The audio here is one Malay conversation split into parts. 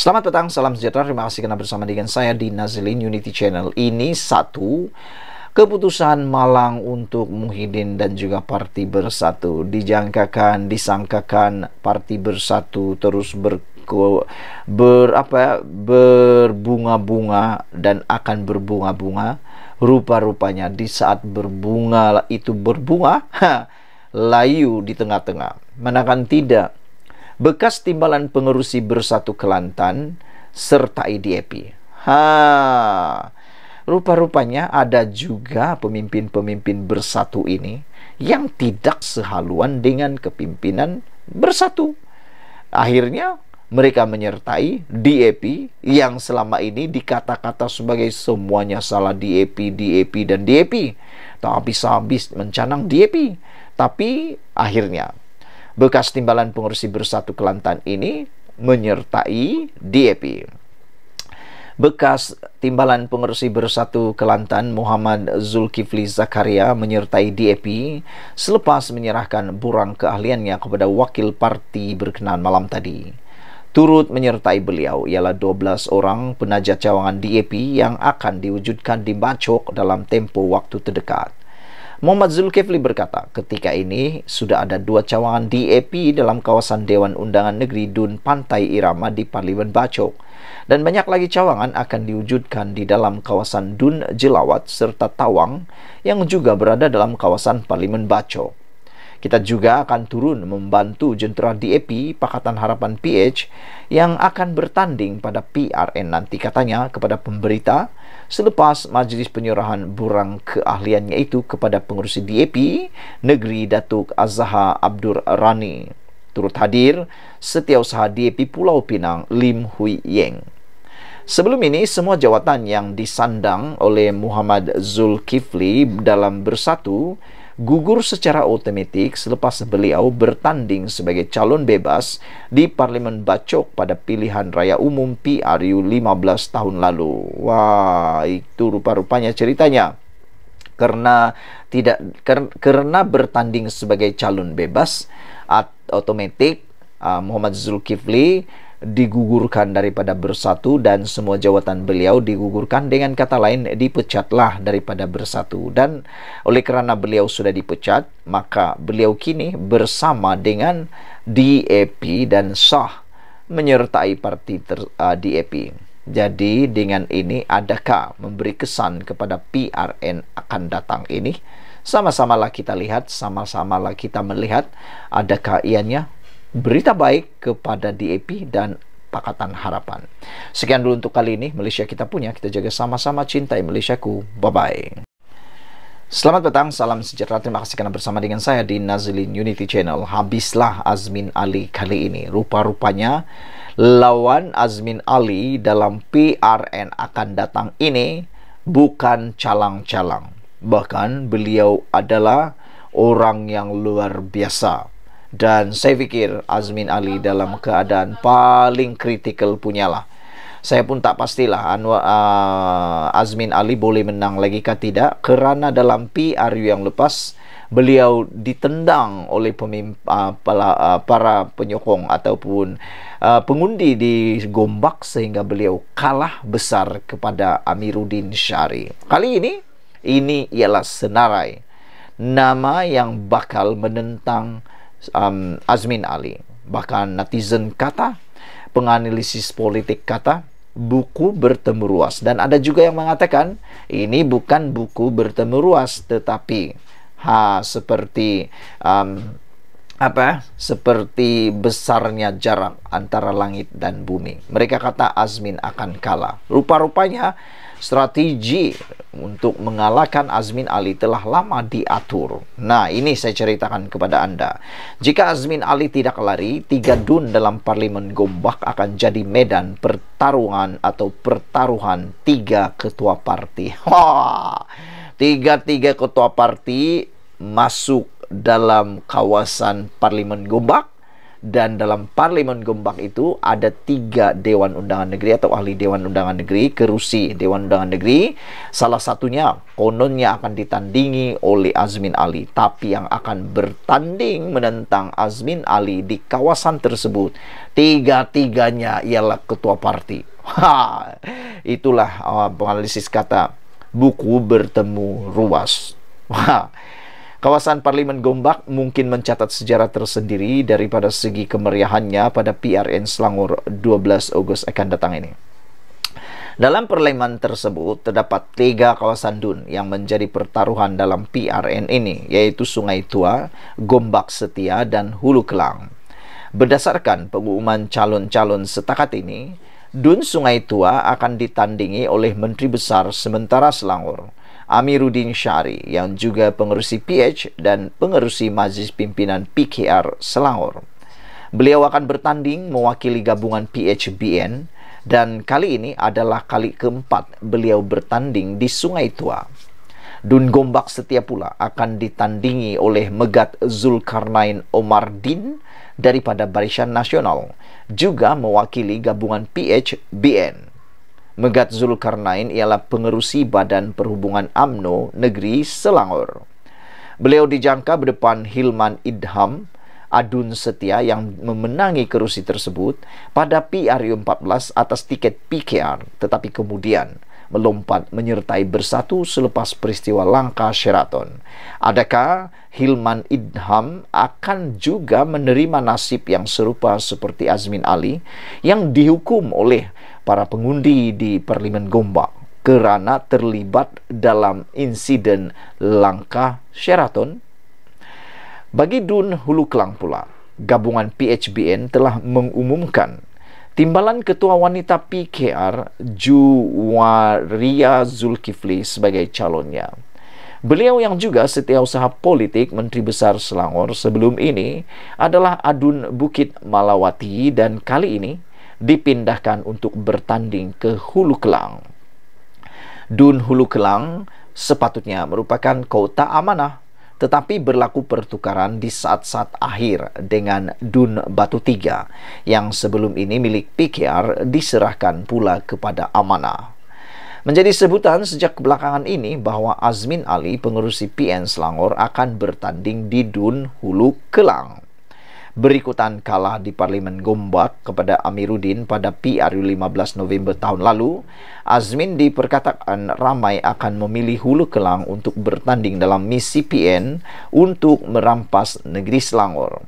Selamat petang, salam sejahtera. Terima kasih karena bersama dengan saya di Nazilin Unity Channel. Ini satu keputusan malang untuk Muhyiddin dan juga Parti Bersatu. Disangkakan Parti Bersatu terus berbunga-bunga dan akan berbunga-bunga. Rupa-rupanya di saat berbunga itu berbunga, layu di tengah-tengah. Manakan tidak, bekas timbalan pengerusi Bersatu Kelantan sertai DAP. Rupa-rupanya ada juga pemimpin-pemimpin Bersatu ini yang tidak sehaluan dengan kepimpinan Bersatu. Akhirnya mereka menyertai DAP yang selama ini dikata-kata sebagai semuanya salah DAP dan DAP. Tak habis-habis mencanang DAP. Tapi akhirnya bekas timbalan pengurusi Bersatu Kelantan ini menyertai DAP. Bekas timbalan pengurusi Bersatu Kelantan Muhammad Zulkifli Zakaria menyertai DAP selepas menyerahkan borang keahliannya kepada wakil parti berkenaan malam tadi. Turut menyertai beliau ialah 12 orang penajat cawangan DAP yang akan diwujudkan di Bacok dalam tempoh waktu terdekat. Muhammad Zulkifli berkata, ketika ini sudah ada 2 cawangan DAP dalam kawasan Dewan Undangan Negeri Dun Pantai Irama di Parlimen Bacok, dan banyak lagi cawangan akan diwujudkan di dalam kawasan Dun Jelawat serta Tawang yang juga berada dalam kawasan Parlimen Bacok. Kita juga akan turun membantu jentera DAP Pakatan Harapan PH yang akan bertanding pada PRN nanti, katanya kepada pemberita selepas majlis penyerahan borang keahliannya itu kepada pengurusi DAP Negeri Datuk Azhar Abdur Rani. Turut hadir Setiausaha DAP Pulau Pinang Lim Hui Yeng. Sebelum ini, semua jawatan yang disandang oleh Muhammad Zulkifli dalam Bersatu gugur secara otomatik selepas beliau bertanding sebagai calon bebas di Parlimen Bacok pada pilihan raya umum PRU 15 tahun lalu. Wah, itu rupa-rupanya ceritanya. Karena bertanding sebagai calon bebas, otomatis Muhammad Zulkifli digugurkan daripada Bersatu dan semua jawatan beliau digugurkan, dengan kata lain dipecatlah daripada Bersatu. Dan oleh kerana beliau sudah dipecat, maka beliau kini bersama dengan DAP dan sah menyertai parti DAP. Jadi dengan ini adakah memberi kesan kepada PRN akan datang ini? Sama-samalah kita lihat, sama-samalah kita melihat adakah ianya berita baik kepada DAP dan Pakatan Harapan. Sekian dulu untuk kali ini. Malaysia kita punya, kita jaga sama-sama, cintai Malaysiaku. Bye-bye. Selamat petang, salam sejahtera. Terima kasih karena bersama dengan saya di Nazilin Unity Channel. Habislah Azmin Ali kali ini. Rupa-rupanya lawan Azmin Ali dalam PRN akan datang ini bukan calang-calang. Bahkan beliau adalah orang yang luar biasa. Dan saya pikir Azmin Ali dalam keadaan paling kritikal punyalah. Saya pun tak pastilah Azmin Ali boleh menang lagi ke tidak, kerana dalam PRU yang lepas beliau ditendang oleh para penyokong ataupun pengundi di Gombak sehingga beliau kalah besar kepada Amiruddin Syari. Kali ini ialah senarai nama yang bakal menentang Azmin Ali. Bahkan netizen kata, penganalisis politik kata, buku bertemu ruas. Dan ada juga yang mengatakan ini bukan buku bertemu ruas, tetapi seperti seperti besarnya jarak antara langit dan bumi. Mereka kata Azmin akan kalah. Rupa-rupanya strategi untuk mengalahkan Azmin Ali telah lama diatur. Nah, ini saya ceritakan kepada Anda. Jika Azmin Ali tidak lari, 3 dun dalam Parlimen Gombak akan jadi medan pertarungan 3 ketua parti. Tiga ketua parti masuk dalam kawasan Parlimen Gombak Dan dalam Parlemen Gombak itu ada 3 Dewan Undangan Negeri atau ahli Dewan Undangan Negeri, kerusi Dewan Undangan Negeri. Salah satunya kononnya akan ditandingi oleh Azmin Ali. Tapi yang akan bertanding menentang Azmin Ali di kawasan tersebut, 3-tiganya ialah ketua parti. Itulah penganalisis kata buku bertemu ruas. Kawasan Parlemen Gombak mungkin mencatat sejarah tersendiri daripada segi kemeriahannya pada PRN Selangor 12 Ogos akan datang ini. Dalam parlemen tersebut terdapat 3 kawasan DUN yang menjadi pertaruhan dalam PRN ini, yaitu Sungai Tua, Gombak Setia, dan Hulu Kelang. Berdasarkan pengumuman calon-calon setakat ini, DUN Sungai Tua akan ditandingi oleh Menteri Besar sementara Selangor, Amiruddin Syari, yang juga pengerusi PH dan pengerusi Majlis Pimpinan PKR Selangor. Beliau akan bertanding mewakili gabungan PHBN, dan kali ini adalah kali keempat beliau bertanding di Sungai Tua. DUN Gombak Setia pula akan ditandingi oleh Megat Zulkarnain Omardin daripada Barisan Nasional, juga mewakili gabungan PHBN. Megat Zulkarnain ialah pengerusi Badan Perhubungan UMNO Negeri Selangor. Beliau dijangka berdepan Hilman Idham Adun Setia yang memenangi kerusi tersebut pada PRU 14 atas tiket PKR, tetapi kemudian melompat menyertai Bersatu selepas peristiwa langka Sheraton. Adakah Hilman Idham akan juga menerima nasib yang serupa seperti Azmin Ali yang dihukum oleh para pengundi di Parlemen Gombak kerana terlibat dalam insiden langka Sheraton? Bagi DUN Hulu Kelang pula, gabungan PHBN telah mengumumkan timbalan Ketua Wanita PKR Juwaria Zulkifli sebagai calonnya. Beliau yang juga setiausaha politik Menteri Besar Selangor sebelum ini adalah Adun Bukit Malawati, dan kali ini dipindahkan untuk bertanding ke Hulu Kelang. DUN Hulu Kelang sepatutnya merupakan kota amanah, tetapi berlaku pertukaran di saat-saat akhir dengan DUN Batu Tiga yang sebelum ini milik PKR diserahkan pula kepada amanah. Menjadi sebutan sejak belakangan ini bahwa Azmin Ali, pengerusi PN Selangor, akan bertanding di DUN Hulu Kelang. Berikutan kalah di Parlemen Gombak kepada Amiruddin pada PRU 15 November tahun lalu, Azmin diperkatakan ramai akan memilih Hulu Kelang untuk bertanding dalam misi PN untuk merampas negeri Selangor.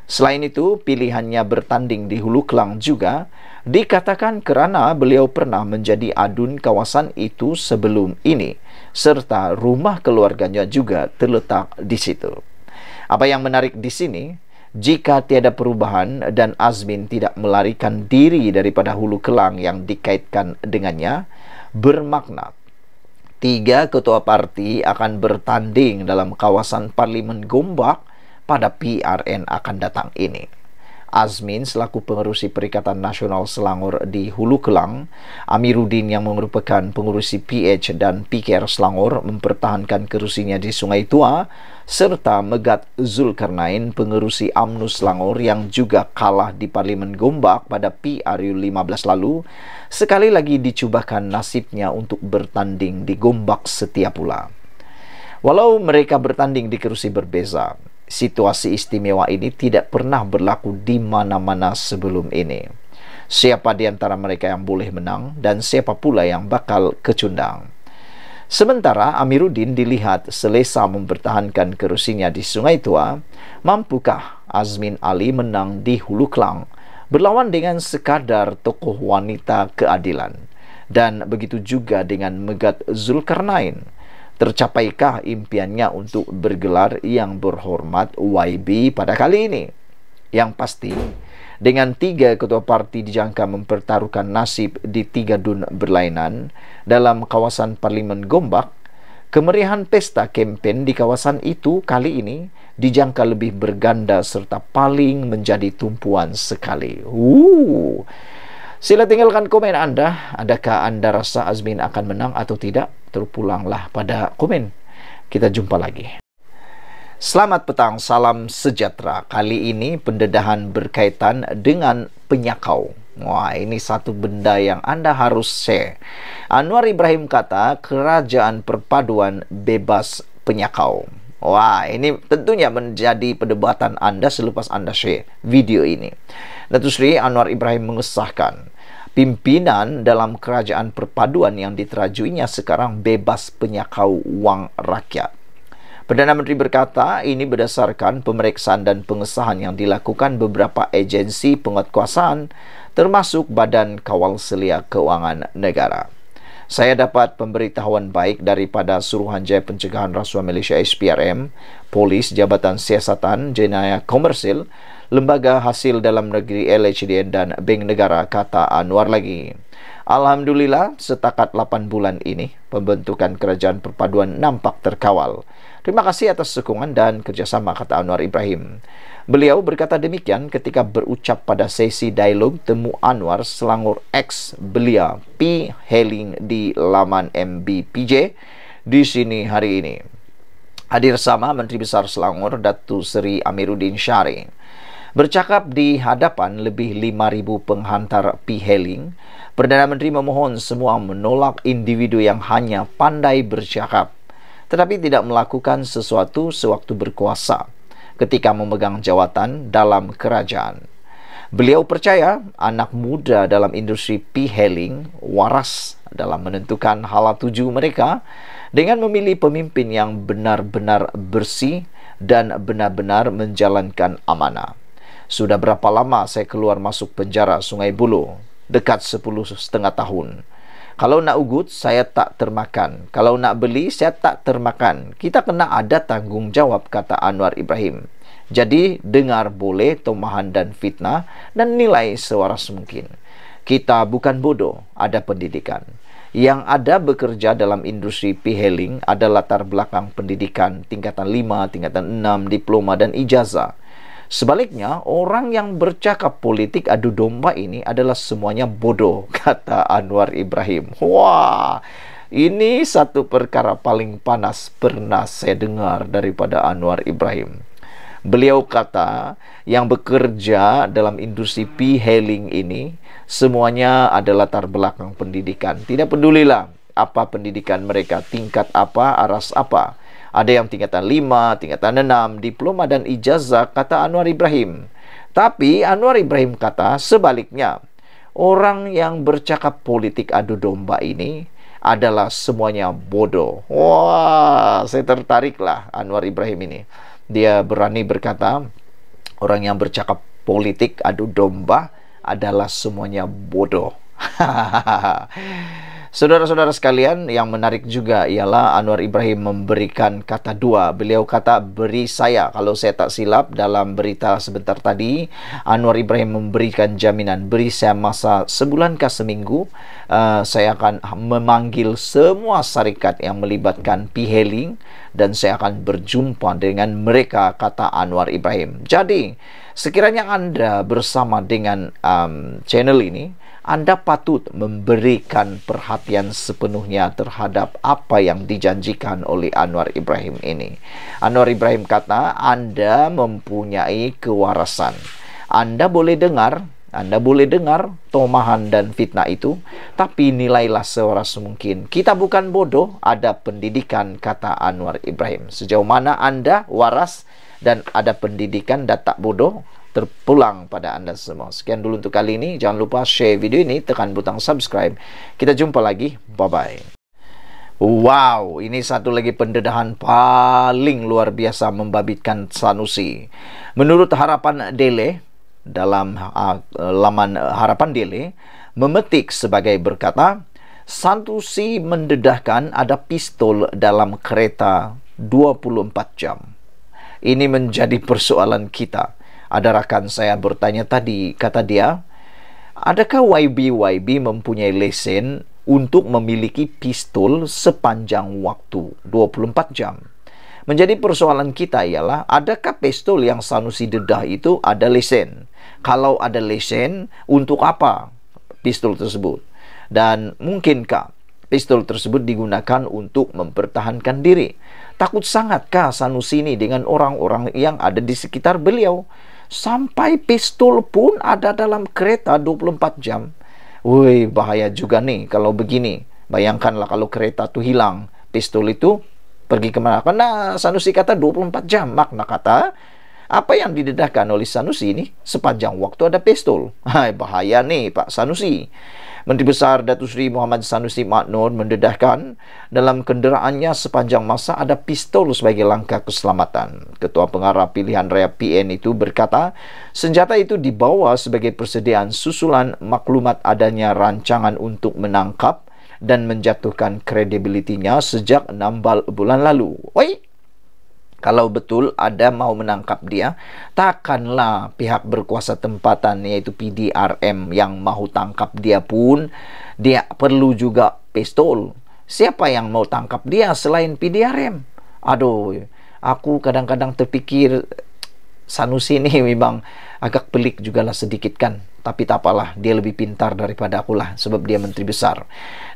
Selain itu, pilihannya bertanding di Hulu Kelang juga dikatakan kerana beliau pernah menjadi adun kawasan itu sebelum ini, serta rumah keluarganya juga terletak di situ. Apa yang menarik di sini, jika tiada perubahan dan Azmin tidak melarikan diri daripada Hulu Kelang yang dikaitkan dengannya, bermakna 3 ketua parti akan bertanding dalam kawasan Parlemen Gombak pada PRN akan datang ini. Azmin selaku pengerusi Perikatan Nasional Selangor di Hulu Kelang, Amiruddin yang merupakan pengerusi PH dan PKR Selangor mempertahankan kerusinya di Sungai Tua, serta Megat Zulkarnain, pengerusi UMNO Selangor yang juga kalah di Parlemen Gombak pada PRU 15 lalu, sekali lagi dicubakan nasibnya untuk bertanding di Gombak Setia pula. Walau mereka bertanding di kerusi berbeza, situasi istimewa ini tidak pernah berlaku di mana-mana sebelum ini. Siapa di antara mereka yang boleh menang dan siapa pula yang bakal kecundang. Sementara Amiruddin dilihat selesa mempertahankan kerusinya di Sungai Tua, mampukah Azmin Ali menang di Hulu Kelang berlawan dengan sekadar tokoh wanita keadilan? Dan begitu juga dengan Megat Zulkarnain. Tercapaikah impiannya untuk bergelar yang berhormat YB pada kali ini? Yang pasti, dengan 3 ketua parti dijangka mempertaruhkan nasib di 3 DUN berlainan dalam kawasan Parlemen Gombak, kemeriahan pesta kempen di kawasan itu kali ini dijangka lebih berganda serta paling menjadi tumpuan sekali. Sila tinggalkan komen Anda. Adakah Anda rasa Azmin akan menang atau tidak? Terpulanglah pada komen. Kita jumpa lagi. Selamat petang, salam sejahtera. Kali ini pendedahan berkaitan dengan penyakau. Wah, ini satu benda yang Anda harus share. Anwar Ibrahim kata kerajaan perpaduan bebas penyakau. Wah, ini tentunya menjadi perdebatan Anda selepas Anda share video ini. Datuk Seri Anwar Ibrahim mengesahkan pimpinan dalam kerajaan perpaduan yang diterajuinya sekarang bebas penyakau wang rakyat. Perdana Menteri berkata ini berdasarkan pemeriksaan dan pengesahan yang dilakukan beberapa agensi penguatkuasaan termasuk Badan Kawal Selia Keuangan Negara. Saya dapat pemberitahuan baik daripada Suruhanjaya Pencegahan Rasuah Malaysia SPRM, Polis, Jabatan Siasatan Jenayah Komersil, Lembaga Hasil Dalam Negeri LHDN dan Bank Negara, kata Anwar lagi. Alhamdulillah, setakat 8 bulan ini, pembentukan kerajaan perpaduan nampak terkawal. Terima kasih atas sokongan dan kerjasama, kata Anwar Ibrahim. Beliau berkata demikian ketika berucap pada sesi dialog temu Anwar Selangor X belia P. Heling di laman MBPJ di sini hari ini. Hadir sama Menteri Besar Selangor Datuk Seri Amiruddin Syari. Bercakap di hadapan lebih 5,000 penghantar P. Heling, Perdana Menteri memohon semua menolak individu yang hanya pandai bercakap tetapi tidak melakukan sesuatu sewaktu berkuasa ketika memegang jawatan dalam kerajaan. Beliau percaya anak muda dalam industri P-hailing waras dalam menentukan hala tuju mereka dengan memilih pemimpin yang benar-benar bersih dan benar-benar menjalankan amanah. Sudah berapa lama saya keluar masuk penjara Sungai Buloh? Dekat 10,5 tahun. Kalau nak ugut, saya tak termakan. Kalau nak beli, saya tak termakan. Kita kena ada tanggungjawab, kata Anwar Ibrahim. Jadi, dengar boleh tomahan dan fitnah dan nilai sewaras mungkin. Kita bukan bodoh, ada pendidikan. Yang ada bekerja dalam industri P-hailing ada latar belakang pendidikan tingkatan 5, tingkatan 6, diploma dan ijazah. Sebaliknya, orang yang bercakap politik adu domba ini adalah semuanya bodoh, kata Anwar Ibrahim. Wah, ini satu perkara paling panas pernah saya dengar daripada Anwar Ibrahim. Beliau kata yang bekerja dalam industri P-hailing ini semuanya ada latar belakang pendidikan. Tidak pedulilah apa pendidikan mereka, tingkat apa, aras apa. Ada yang tingkatan 5, tingkatan 6, diploma dan ijazah, kata Anwar Ibrahim. Tapi Anwar Ibrahim kata sebaliknya. Orang yang bercakap politik adu domba ini adalah semuanya bodoh. Wah, saya tertariklah Anwar Ibrahim ini. Dia berani berkata, orang yang bercakap politik adu domba adalah semuanya bodoh. Saudara-saudara sekalian, yang menarik juga ialah Anwar Ibrahim memberikan kata dua. Beliau kata, beri saya. Kalau saya tak silap dalam berita sebentar tadi, Anwar Ibrahim memberikan jaminan, beri saya masa sebulan ke seminggu, saya akan memanggil semua syarikat yang melibatkan P-hailing dan saya akan berjumpa dengan mereka, kata Anwar Ibrahim. Jadi, sekiranya Anda bersama dengan channel ini, Anda patut memberikan perhatian sepenuhnya terhadap apa yang dijanjikan oleh Anwar Ibrahim ini. Anwar Ibrahim kata, Anda mempunyai kewarasan. Anda boleh dengar tomahan dan fitnah itu, tapi nilailah sewaras mungkin. Kita bukan bodoh, ada pendidikan, kata Anwar Ibrahim. Sejauh mana Anda waras dan ada pendidikan dan tak bodoh, terpulang pada Anda semua. Sekian dulu untuk kali ini. Jangan lupa share video ini, tekan butang subscribe. Kita jumpa lagi. Bye-bye. Wow, ini satu lagi pendedahan paling luar biasa membabitkan Sanusi. Menurut Harapan Daily, dalam laman Harapan Daily, memetik sebagai berkata, Sanusi mendedahkan ada pistol dalam kereta 24 jam. Ini menjadi persoalan kita. Ada rakan saya bertanya tadi, kata dia, adakah YB mempunyai lesen untuk memiliki pistol sepanjang waktu 24 jam? Menjadi persoalan kita ialah, adakah pistol yang Sanusi dedah itu ada lesen? Kalau ada lesen, untuk apa pistol tersebut? Dan mungkinkah Pistol tersebut digunakan untuk mempertahankan diri. Takut sangatkah Sanusi ini dengan orang-orang yang ada di sekitar beliau? Sampai pistol pun ada dalam kereta 24 jam. Woi, bahaya juga nih kalau begini. Bayangkanlah kalau kereta tuh hilang, pistol itu pergi kemana? Karena Sanusi kata 24 jam. Makna kata, apa yang didedahkan oleh Sanusi ini sepanjang waktu ada pistol. Hai, bahaya nih Pak Sanusi. Menteri Besar Datuk Seri Muhammad Sanusi Maknur mendedahkan dalam kenderaannya sepanjang masa ada pistol sebagai langkah keselamatan. Ketua Pengarah Pilihan Raya PN itu berkata, senjata itu dibawa sebagai persediaan susulan maklumat adanya rancangan untuk menangkap dan menjatuhkan kredibilitinya sejak 6 bulan lalu. Woi, kalau betul ada mau menangkap dia, takkanlah pihak berkuasa tempatan yaitu PDRM yang mau tangkap dia pun dia perlu juga pistol. Siapa yang mau tangkap dia selain PDRM? Aduh, aku kadang-kadang terpikir Sanusi ini memang agak pelik juga lah sedikit kan. Tapi tak apalah, dia lebih pintar daripada akulah sebab dia menteri besar.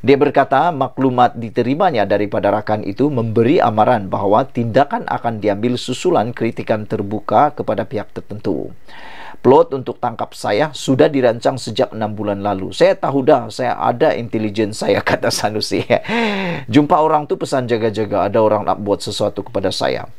Dia berkata maklumat diterimanya daripada rakan itu memberi amaran bahawa tindakan akan diambil susulan kritikan terbuka kepada pihak tertentu. Plot untuk tangkap saya sudah dirancang sejak 6 bulan lalu. Saya tahu dah, saya ada intelijen saya, kata Sanusi. Jumpa orang tu pesan jaga-jaga, ada orang nak buat sesuatu kepada saya.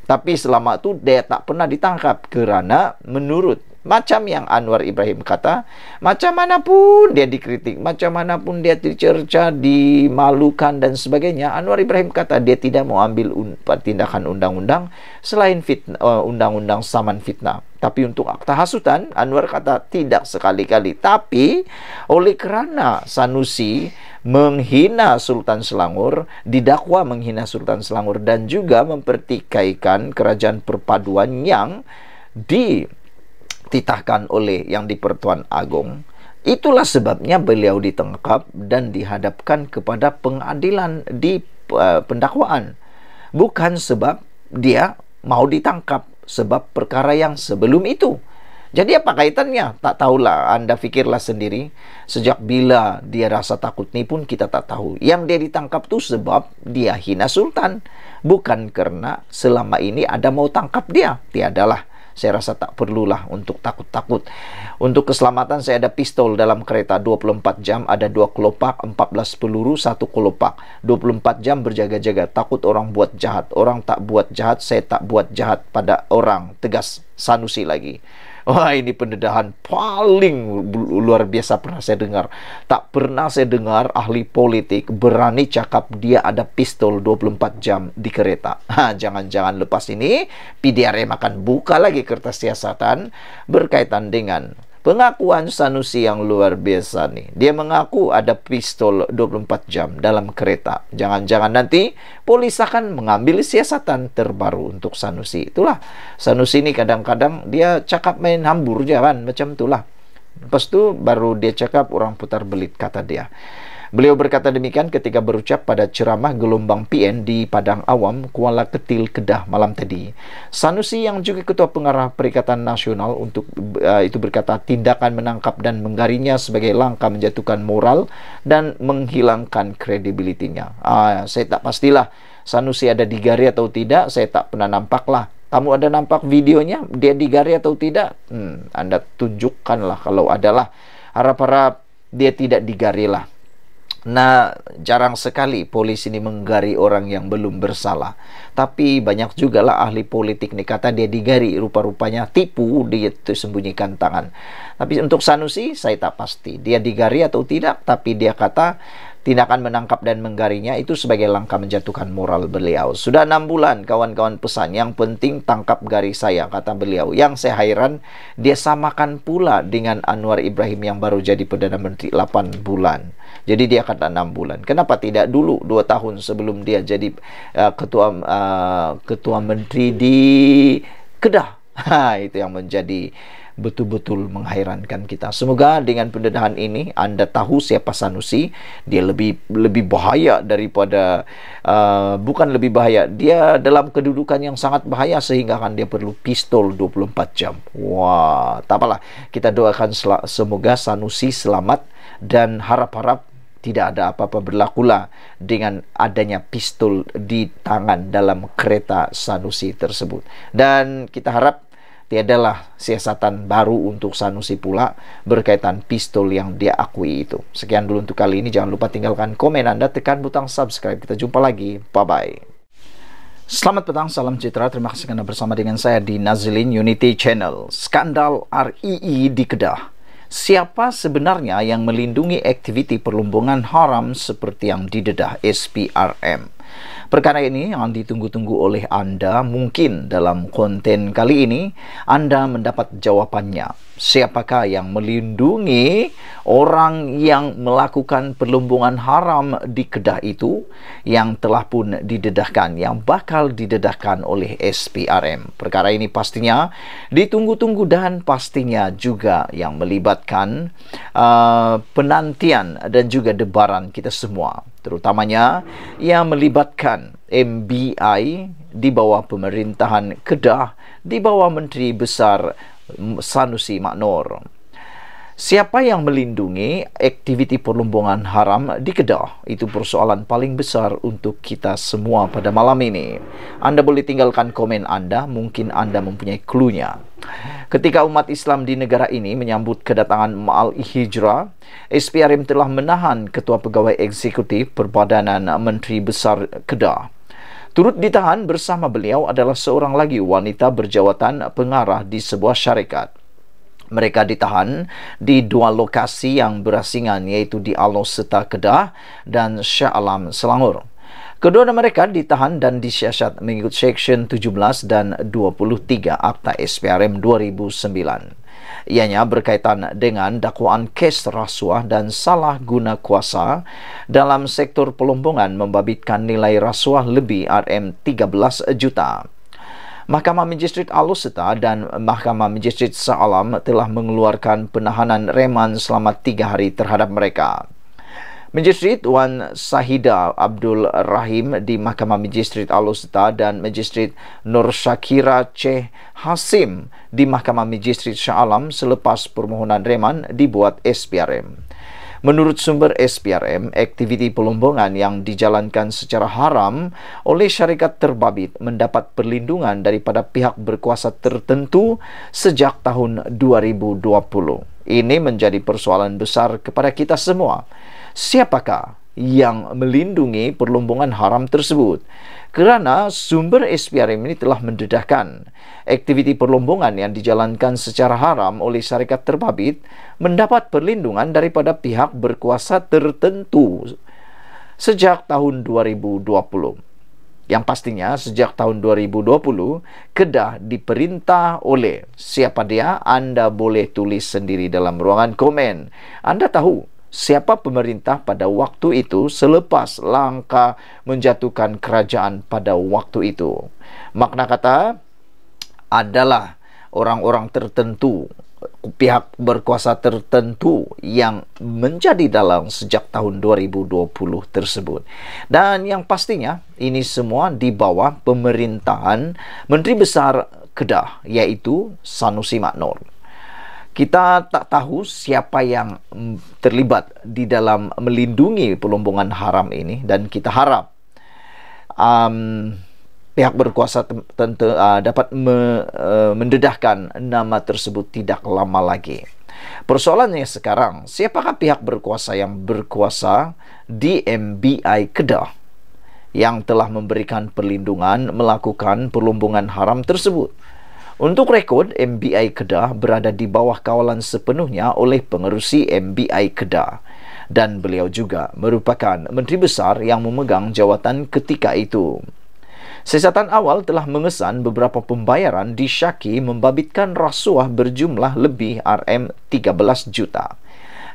Tapi selama tu dia tak pernah ditangkap kerana menurut macam yang Anwar Ibrahim kata, macam manapun dia dikritik, macam manapun dia dicerca, dimalukan dan sebagainya, Anwar Ibrahim kata dia tidak mau ambil tindakan undang-undang selain undang-undang saman fitnah. Tapi untuk akta hasutan, Anwar kata tidak sekali-kali. Tapi oleh kerana Sanusi menghina Sultan Selangor, didakwa menghina Sultan Selangor dan juga mempertikaikan kerajaan perpaduan yang dititahkan oleh Yang di-Pertuan Agong. Itulah sebabnya beliau ditangkap dan dihadapkan kepada pengadilan di pendakwaan. Bukan sebab dia mau ditangkap, sebab perkara yang sebelum itu. Jadi apa kaitannya? Tak tahulah, anda fikirlah sendiri. Sejak bila dia rasa takut ni pun kita tak tahu. Yang dia ditangkap tu sebab dia hina Sultan, bukan kerana selama ini ada mau tangkap dia. Tiadalah. Saya rasa tak perlulah untuk takut-takut. Untuk keselamatan saya ada pistol dalam kereta 24 jam, ada 2 kelopak, 14 peluru, 1 kelopak. 24 jam berjaga-jaga, takut orang buat jahat. Orang tak buat jahat, saya tak buat jahat pada orang. Tegas Sanusi lagi. Wah, ini pendedahan paling luar biasa pernah saya dengar. Tak pernah saya dengar ahli politik berani cakap dia ada pistol 24 jam di kereta. Jangan-jangan lepas ini PDRM akan buka lagi kertas siasatan berkaitan dengan pengakuan Sanusi yang luar biasa nih. Dia mengaku ada pistol 24 jam dalam kereta. Jangan-jangan nanti polis akan mengambil siasatan terbaru untuk Sanusi. Itulah, Sanusi ini kadang-kadang dia cakap main hambur je kan, macam itulah. Lepas tu baru dia cakap orang putar belit, kata dia. Beliau berkata demikian ketika berucap pada ceramah gelombang PN di Padang Awam, Kuala Ketil, Kedah malam tadi. Sanusi yang juga Ketua Pengarah Perikatan Nasional itu berkata tindakan menangkap dan menggarinya sebagai langkah menjatuhkan moral dan menghilangkan kredibilitinya. Saya tak pastilah Sanusi ada digari atau tidak, saya tak pernah nampak lah. Kamu ada nampak videonya, dia digari atau tidak? Anda tunjukkanlah kalau adalah. Harap-harap dia tidak digari lah. Nah, jarang sekali polisi ini menggari orang yang belum bersalah. Tapi banyak juga lah ahli politik ni kata dia digari, rupa-rupanya tipu, dia tersembunyikan tangan. Tapi untuk Sanusi, saya tak pasti dia digari atau tidak. Tapi dia kata tindakan menangkap dan menggarinya itu sebagai langkah menjatuhkan moral beliau. Sudah 6 bulan kawan-kawan pesan, yang penting tangkap gari saya, kata beliau. Yang saya hairan, dia samakan pula dengan Anwar Ibrahim yang baru jadi Perdana Menteri 8 bulan. Jadi dia kata 6 bulan. Kenapa tidak dulu 2 tahun sebelum dia jadi ketua menteri di Kedah? Itu yang menjadi betul-betul menghairankan kita. Semoga dengan pendedahan ini anda tahu siapa Sanusi. Dia lebih bahaya daripada bukan lebih bahaya, dia dalam kedudukan yang sangat bahaya sehingga kan dia perlu pistol 24 jam. Wah, tak apalah, kita doakan semoga Sanusi selamat dan harap-harap tidak ada apa-apa berlakulah dengan adanya pistol di tangan dalam kereta Sanusi tersebut. Dan kita harap tiadalah siasatan baru untuk Sanusi pula berkaitan pistol yang dia akui itu. Sekian dulu untuk kali ini. Jangan lupa tinggalkan komen Anda, tekan butang subscribe. Kita jumpa lagi. Bye-bye. Selamat petang, salam sejahtera. Terima kasih karena bersama dengan saya di Nazilin Unity Channel. Skandal RII di Kedah. Siapa sebenarnya yang melindungi aktiviti perlumbungan haram seperti yang didedah SPRM? Perkara ini yang ditunggu-tunggu oleh Anda. Mungkin dalam konten kali ini Anda mendapat jawabannya. Siapakah yang melindungi orang yang melakukan perlumbungan haram di Kedah itu, yang telah pun didedahkan, yang bakal didedahkan oleh SPRM? Perkara ini pastinya ditunggu-tunggu dan pastinya juga yang melibatkan penantian dan juga debaran kita semua, terutamanya yang melibatkan MBI di bawah pemerintahan Kedah, di bawah Menteri Besar Sanusi Maknor. Siapa yang melindungi aktiviti perlumbungan haram di Kedah? Itu persoalan paling besar untuk kita semua pada malam ini. Anda boleh tinggalkan komen Anda, mungkin Anda mempunyai cluenya. Ketika umat Islam di negara ini menyambut kedatangan Ma'al Hijrah, SPRM telah menahan Ketua Pegawai Eksekutif Perbadanan Menteri Besar Kedah. Turut ditahan bersama beliau adalah seorang lagi wanita berjawatan pengarah di sebuah syarikat. Mereka ditahan di dua lokasi yang berasingan, yaitu di Alor-Seta Kedah dan Shah Alam Selangor. Kedua mereka ditahan dan disiasat mengikut Seksyen 17 dan 23 Akta SPRM 2009. Ianya berkaitan dengan dakwaan kes rasuah dan salah guna kuasa dalam sektor perlumbungan membabitkan nilai rasuah lebih Rm13 juta. Mahkamah Magistrate Alor-Seta dan Mahkamah Magistrate Shah Alam telah mengeluarkan penahanan reman selama 3 hari terhadap mereka. Magistrate Wan Sahida Abdul Rahim di Mahkamah Magistrate Alor-Seta dan Magistrate Nur Syakira C. Hasim di Mahkamah Magistrate Shah Alam selepas permohonan reman dibuat SPRM. Menurut sumber SPRM, aktiviti perlumbungan yang dijalankan secara haram oleh syarikat terbabit mendapat perlindungan daripada pihak berkuasa tertentu sejak tahun 2020. Ini menjadi persoalan besar kepada kita semua. Siapakah yang melindungi perlumbungan haram tersebut? Kerana sumber SPRM ini telah mendedahkan aktiviti perlumbungan yang dijalankan secara haram oleh syarikat terbabit mendapat perlindungan daripada pihak berkuasa tertentu sejak tahun 2020. Yang pastinya sejak tahun 2020 Kedah diperintah oleh siapa dia? Anda boleh tulis sendiri dalam ruangan komen. Anda tahu siapa pemerintah pada waktu itu selepas langkah menjatuhkan kerajaan pada waktu itu? Makna kata adalah orang-orang tertentu, pihak berkuasa tertentu yang menjadi dalang sejak tahun 2020 tersebut. Dan yang pastinya ini semua di bawah pemerintahan Menteri Besar Kedah, yaitu Sanusi Maknor. Kita tak tahu siapa yang terlibat di dalam melindungi perlumbungan haram ini, dan kita harap pihak berkuasa dapat mendedahkan nama tersebut tidak lama lagi. Persoalannya sekarang, siapakah pihak berkuasa yang berkuasa di MBI Kedah yang telah memberikan perlindungan melakukan perlumbungan haram tersebut? Untuk rekod, MBI Kedah berada di bawah kawalan sepenuhnya oleh pengerusi MBI Kedah, dan beliau juga merupakan Menteri Besar yang memegang jawatan ketika itu. Siasatan awal telah mengesan beberapa pembayaran disyaki membabitkan rasuah berjumlah lebih Rm13 juta.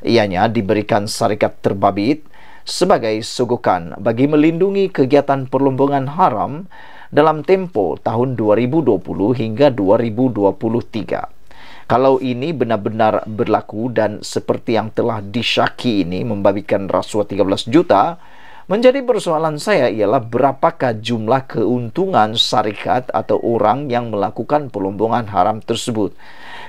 Ianya diberikan syarikat terbabit sebagai sogokan bagi melindungi kegiatan perlumbungan haram dalam tempo tahun 2020 hingga 2023. Kalau ini benar-benar berlaku dan seperti yang telah disyaki ini membabitkan rasuah 13 juta, menjadi persoalan saya ialah berapakah jumlah keuntungan syarikat atau orang yang melakukan perlumbungan haram tersebut.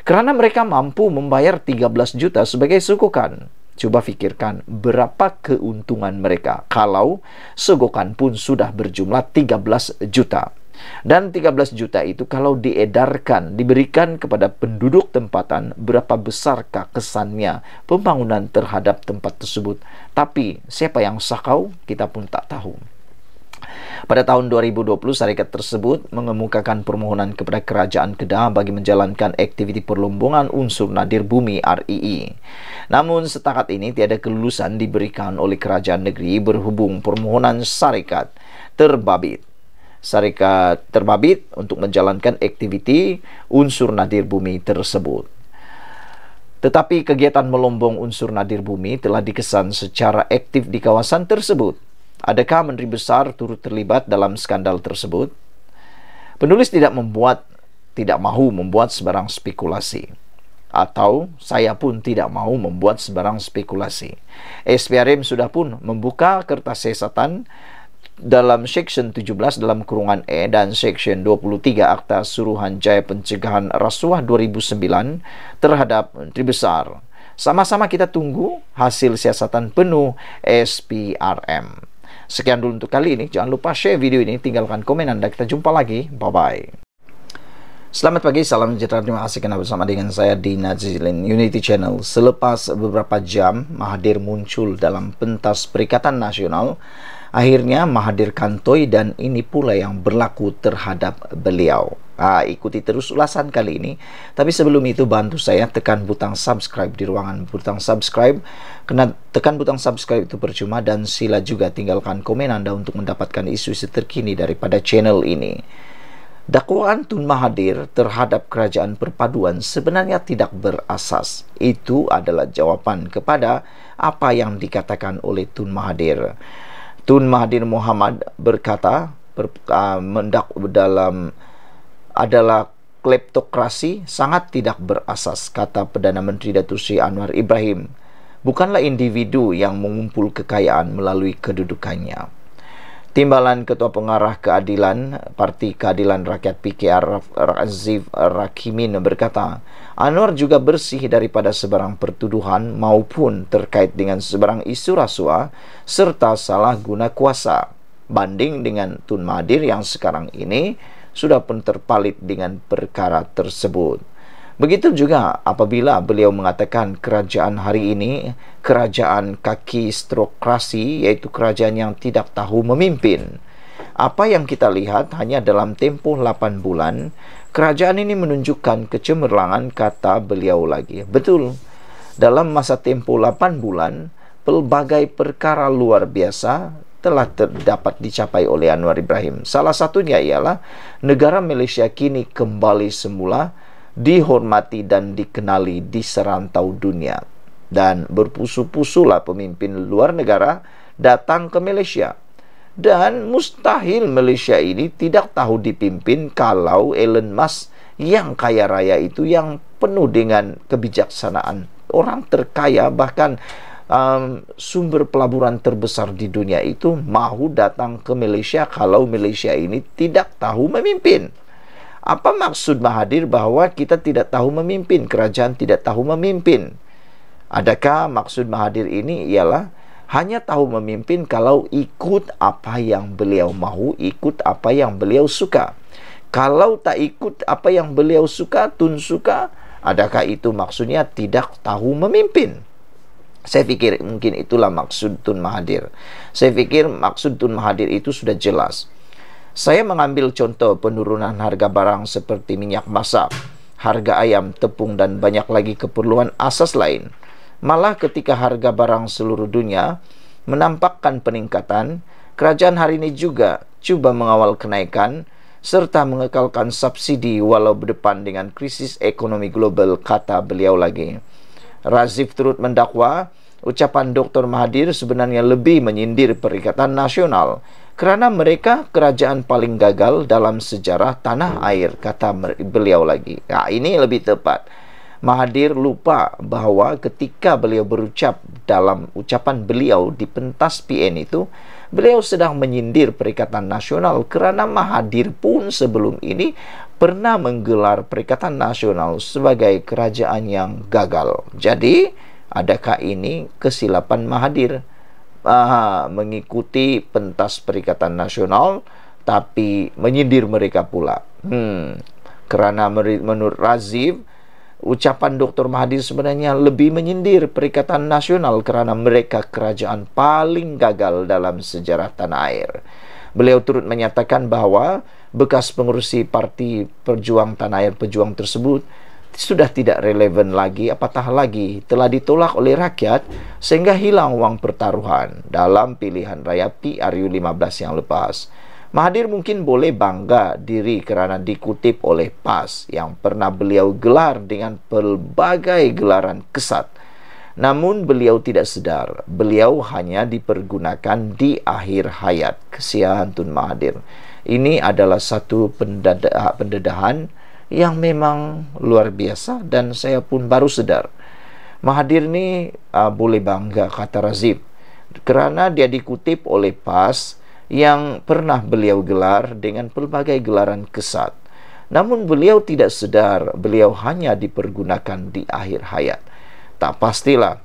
Kerana mereka mampu membayar 13 juta sebagai sogokan. Coba pikirkan berapa keuntungan mereka kalau sogokan pun sudah berjumlah 13 juta. Dan 13 juta itu kalau diedarkan, diberikan kepada penduduk tempatan, berapa besarkah kesannya pembangunan terhadap tempat tersebut. Tapi siapa yang sakau, kita pun tak tahu. Pada tahun 2020, syarikat tersebut mengemukakan permohonan kepada Kerajaan Kedah bagi menjalankan aktiviti perlombongan unsur nadir bumi RII. Namun setakat ini tiada kelulusan diberikan oleh kerajaan negeri berhubung permohonan syarikat terbabit. Syarikat terbabit untuk menjalankan aktiviti unsur nadir bumi tersebut. Tetapi kegiatan melombong unsur nadir bumi telah dikesan secara aktif di kawasan tersebut. Adakah menteri besar turut terlibat dalam skandal tersebut? Penulis tidak mahu membuat sebarang spekulasi. Atau saya pun tidak mahu membuat sebarang spekulasi. SPRM sudah pun membuka kertas siasatan dalam Section 17 dalam kurungan E dan Section 23 Akta Suruhanjaya Pencegahan Rasuah 2009 terhadap menteri besar. Sama-sama kita tunggu hasil siasatan penuh SPRM. Sekian dulu untuk kali ini. Jangan lupa share video ini, tinggalkan komen Anda. Kita jumpa lagi. Bye-bye. Selamat pagi, salam sejahtera. Terima kasih karena bersama dengan saya di Nazilin Unity Channel. Selepas beberapa jam, Mahathir muncul dalam pentas Perikatan Nasional. Akhirnya Mahathir kantoi dan ini pula yang berlaku terhadap beliau. Ikuti terus ulasan kali ini. Tapi sebelum itu bantu saya tekan butang subscribe di ruangan butang subscribe. Karena tekan butang subscribe itu percuma dan sila juga tinggalkan komen Anda untuk mendapatkan isu-isu terkini daripada channel ini. Dakwaan Tun Mahathir terhadap kerajaan perpaduan sebenarnya tidak berasas. Itu adalah jawaban kepada apa yang dikatakan oleh Tun Mahathir. Tun Mahathir Mohamad berkata adalah kleptokrasi sangat tidak berasas, kata Perdana Menteri Datuk Seri Anwar Ibrahim. Bukanlah individu yang mengumpul kekayaan melalui kedudukannya. Timbalan Ketua Pengarah Keadilan Parti Keadilan Rakyat PKR Razif Rakimin berkata, Anwar juga bersih daripada sebarang pertuduhan maupun terkait dengan sebarang isu rasuah serta salah guna kuasa. Banding dengan Tun Mahathir yang sekarang ini sudah pun terpalit dengan perkara tersebut. Begitu juga apabila beliau mengatakan kerajaan hari ini kerajaan kaki strokrasi, yaitu kerajaan yang tidak tahu memimpin. Apa yang kita lihat hanya dalam tempoh 8 bulan, kerajaan ini menunjukkan kecemerlangan, kata beliau lagi. Betul, dalam masa tempoh 8 bulan, pelbagai perkara luar biasa telah dapat dicapai oleh Anwar Ibrahim. Salah satunya ialah negara Malaysia kini kembali semula dihormati dan dikenali di serantau dunia. Dan berpusu-pusulah pemimpin luar negara datang ke Malaysia. Dan mustahil Malaysia ini tidak tahu dipimpin kalau Elon Musk yang kaya raya itu, yang penuh dengan kebijaksanaan, orang terkaya, bahkan sumber pelaburan terbesar di dunia itu mahu datang ke Malaysia kalau Malaysia ini tidak tahu memimpin. Apa maksud Mahathir bahwa kita tidak tahu memimpin, kerajaan tidak tahu memimpin? Adakah maksud Mahathir ini ialah hanya tahu memimpin kalau ikut apa yang beliau mahu, ikut apa yang beliau suka? Kalau tak ikut apa yang beliau suka, Tun suka, adakah itu maksudnya tidak tahu memimpin? Saya fikir mungkin itulah maksud Tun Mahathir. Saya fikir maksud Tun Mahathir itu sudah jelas. Saya mengambil contoh penurunan harga barang seperti minyak masak, harga ayam, tepung, dan banyak lagi keperluan asas lain. Malah ketika harga barang seluruh dunia menampakkan peningkatan, kerajaan hari ini juga cuba mengawal kenaikan serta mengekalkan subsidi walau berdepan dengan krisis ekonomi global, kata beliau lagi. Razif turut mendakwa ucapan Dr. Mahathir sebenarnya lebih menyindir Perikatan Nasional kerana mereka kerajaan paling gagal dalam sejarah tanah air, kata beliau lagi. Ini lebih tepat. Mahathir lupa bahawa ketika beliau berucap dalam ucapan beliau di pentas PN itu, beliau sedang menyindir Perikatan Nasional kerana Mahathir pun sebelum ini pernah menggelar Perikatan Nasional sebagai kerajaan yang gagal. Jadi, Adakah ini kesilapan Mahathir? Mengikuti pentas Perikatan Nasional tapi menyindir mereka pula. Karena menurut Razif, ucapan Dr. Mahathir sebenarnya lebih menyindir Perikatan Nasional karena mereka kerajaan paling gagal dalam sejarah tanah air. Beliau turut menyatakan bahawa bekas pengerusi Parti Perjuang Tanah Air Pejuang tersebut sudah tidak relevan lagi, apatah lagi telah ditolak oleh rakyat sehingga hilang wang pertaruhan dalam pilihan raya PRU15 yang lepas. Mahathir mungkin boleh bangga diri kerana dikutip oleh PAS yang pernah beliau gelar dengan pelbagai gelaran kesat. Namun beliau tidak sedar, beliau hanya dipergunakan di akhir hayat. Kesian Tun Mahathir. Ini adalah satu pendedahan yang memang luar biasa dan saya pun baru sedar. Mahathir ni boleh bangga, kata Razif, kerana dia dikutip oleh PAS yang pernah beliau gelar dengan pelbagai gelaran kesat. Namun beliau tidak sedar, beliau hanya dipergunakan di akhir hayat. Tak pastilah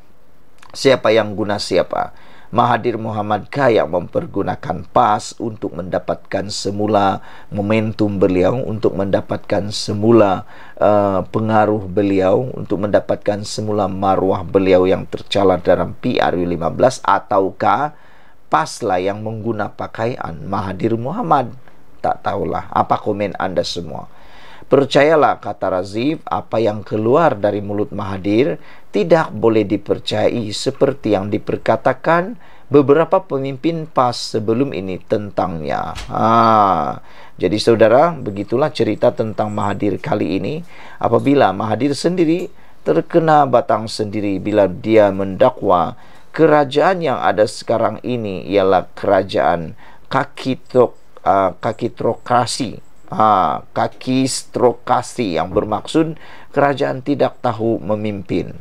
siapa yang guna siapa. Mahathir Mohamad kah yang mempergunakan PAS untuk mendapatkan semula momentum beliau, untuk mendapatkan semula pengaruh beliau, untuk mendapatkan semula maruah beliau yang tercalar dalam PRU15, ataukah PAS lah yang mengguna pakaian Mahathir Mohamad? Tak tahulah. Apa komen anda semua? Percayalah, kata Razif, apa yang keluar dari mulut Mahathir tidak boleh dipercayai seperti yang diperkatakan beberapa pemimpin PAS sebelum ini tentangnya. Jadi saudara, begitulah cerita tentang Mahathir kali ini. Apabila Mahathir sendiri terkena batang sendiri bila dia mendakwa kerajaan yang ada sekarang ini ialah kerajaan kakitrokrasi. Kakistrokrasi yang bermaksud kerajaan tidak tahu memimpin.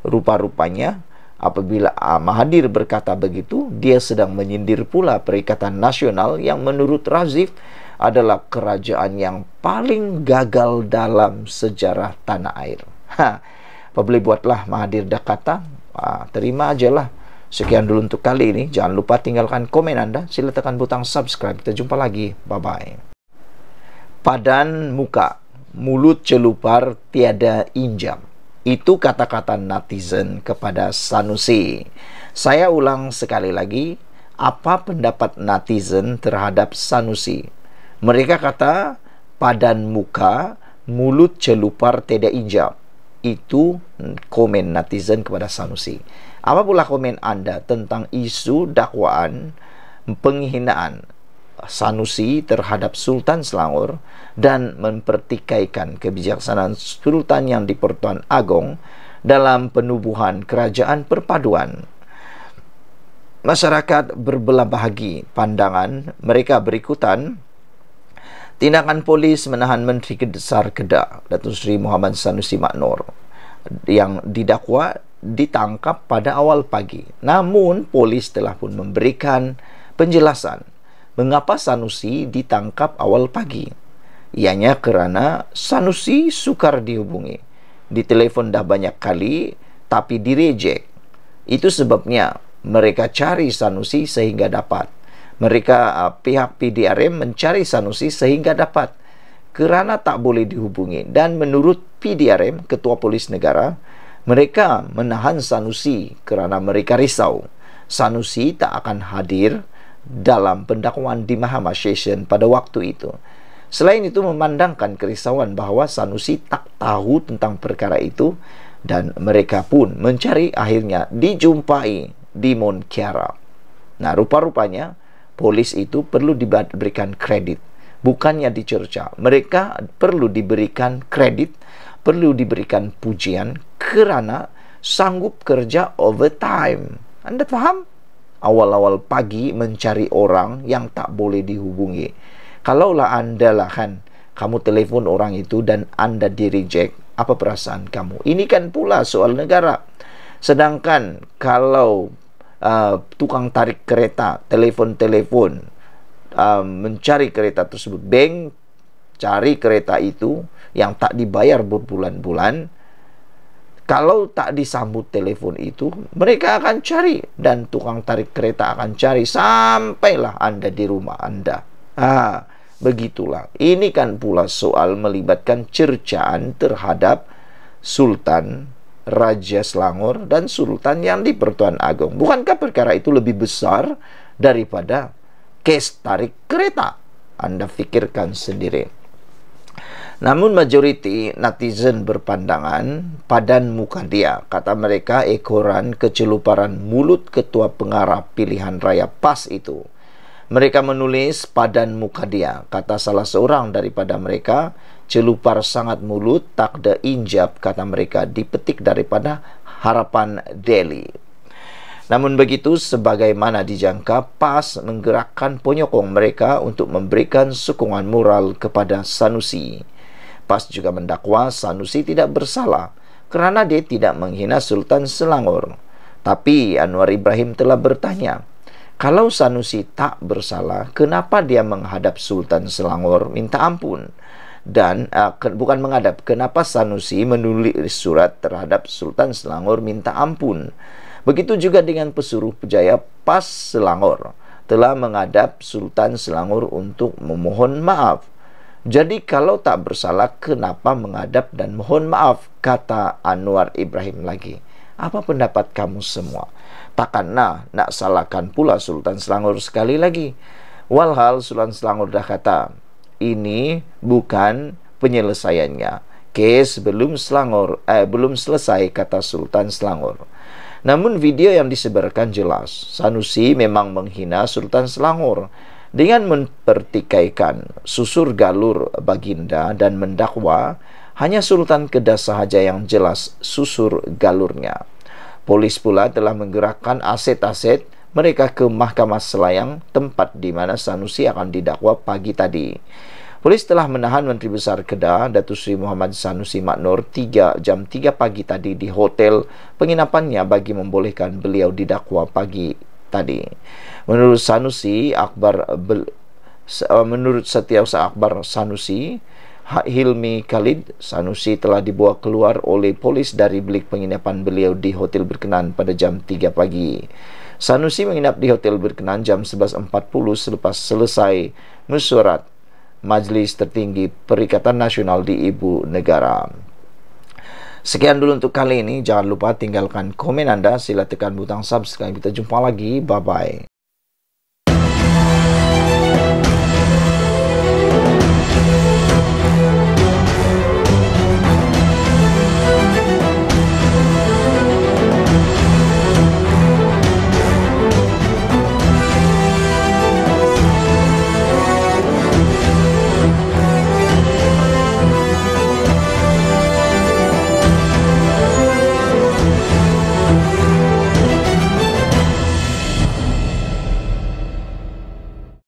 Rupa-rupanya apabila Mahathir berkata begitu, dia sedang menyindir pula Perikatan Nasional yang menurut Razif adalah kerajaan yang paling gagal dalam sejarah tanah air. Apabila buatlah Mahathir dah kata, terima ajalah. Sekian dulu untuk kali ini. Jangan lupa tinggalkan komen anda. Sila tekan butang subscribe. Kita jumpa lagi. Bye-bye. Padan muka, mulut celupar tiada injam. Itu kata-kata netizen kepada Sanusi. Saya ulang sekali lagi, apa pendapat netizen terhadap Sanusi? Mereka kata, padan muka, mulut celupar tiada injam. Itu komen netizen kepada Sanusi. Apa pula komen anda tentang isu dakwaan penghinaan Sanusi terhadap Sultan Selangor dan mempertikaikan kebijaksanaan Sultan yang di-Pertuan Agong dalam penubuhan kerajaan perpaduan? Masyarakat berbelah bahagi pandangan mereka berikutan. Tindakan polis menahan Menteri Besar Kedah Datuk Seri Muhammad Sanusi Maknor yang didakwa ditangkap pada awal pagi. Namun polis telah pun memberikan penjelasan mengapa Sanusi ditangkap awal pagi. Ianya kerana Sanusi sukar dihubungi. Ditelefon dah banyak kali tapi direjek. Itu sebabnya mereka cari Sanusi sehingga dapat. Mereka pihak PDRM mencari Sanusi sehingga dapat. Kerana tak boleh dihubungi. Dan menurut PDRM, Ketua Polis Negara, mereka menahan Sanusi kerana mereka risau Sanusi tak akan hadir dalam pendakwaan di Mahkamah Session pada waktu itu. Selain itu memandangkan kerisauan bahawa Sanusi tak tahu tentang perkara itu dan mereka pun mencari, akhirnya dijumpai di Mont Kiara. Nah, rupa-rupanya polis itu perlu diberikan kredit, bukannya dicerca. Mereka perlu diberikan kredit, perlu diberikan pujian kerana sanggup kerja overtime. Anda faham? Awal-awal pagi mencari orang yang tak boleh dihubungi. Kalaulah anda lah kan, kamu telefon orang itu dan anda di-reject, apa perasaan kamu? Ini kan pula soal negara. Sedangkan kalau tukang tarik kereta, telefon-telefon, mencari kereta tersebut, bank cari kereta itu yang tak dibayar berbulan-bulan, Kalau tak disambut telepon itu, mereka akan cari dan tukang tarik kereta akan cari sampailah Anda di rumah Anda. Begitulah. Ini kan pula soal melibatkan cercaan terhadap Sultan, Raja Selangor, dan Sultan yang di Pertuan Agong. Bukankah perkara itu lebih besar daripada kes tarik kereta? Anda fikirkan sendiri. Namun majoriti netizen berpandangan padan muka dia. Kata mereka ekoran keceluparan mulut ketua pengarah pilihan raya PAS itu. Mereka menulis padan muka dia. Kata salah seorang daripada mereka, celupar sangat mulut tak ada injab, kata mereka, dipetik daripada Harapan Daily. Namun begitu, sebagaimana dijangka, PAS menggerakkan penyokong mereka untuk memberikan sokongan moral kepada Sanusi. PAS juga mendakwa Sanusi tidak bersalah kerana dia tidak menghina Sultan Selangor. Tapi Anwar Ibrahim telah bertanya, kalau Sanusi tak bersalah, kenapa dia menghadap Sultan Selangor minta ampun? Dan bukan menghadap, kenapa Sanusi menulis surat terhadap Sultan Selangor minta ampun? Begitu juga dengan pesuruh pejaya PAS Selangor telah menghadap Sultan Selangor untuk memohon maaf. Jadi kalau tak bersalah, kenapa menghadap dan mohon maaf? Kata Anwar Ibrahim lagi. Apa pendapat kamu semua? Takkan nak salahkan pula Sultan Selangor sekali lagi. Walhal Sultan Selangor dah kata, ini bukan penyelesaiannya. Kes belum selesai, kata Sultan Selangor. Namun video yang disebarkan jelas, Sanusi memang menghina Sultan Selangor dengan mempertikaikan susur galur baginda dan mendakwa hanya Sultan Kedah sahaja yang jelas susur galurnya. Polis pula telah menggerakkan aset-aset mereka ke Mahkamah Selayang, tempat di mana Sanusi akan didakwa pagi tadi. Polis telah menahan Menteri Besar Kedah, Datuk Seri Muhammad Sanusi Maknor, jam 3 pagi tadi di hotel penginapannya bagi membolehkan beliau didakwa pagi tadi. Menurut Setiausaha Akbar Sanusi, Hilmi Khalid, Sanusi telah dibawa keluar oleh polis dari bilik penginapan beliau di hotel berkenaan pada jam 3 pagi. Sanusi menginap di hotel berkenaan jam 11.40 selepas selesai mesyuarat Majlis Tertinggi Perikatan Nasional di Ibu Negara. Sekian dulu untuk kali ini. Jangan lupa tinggalkan komen Anda. Sila tekan butang subscribe. Kita jumpa lagi. Bye-bye.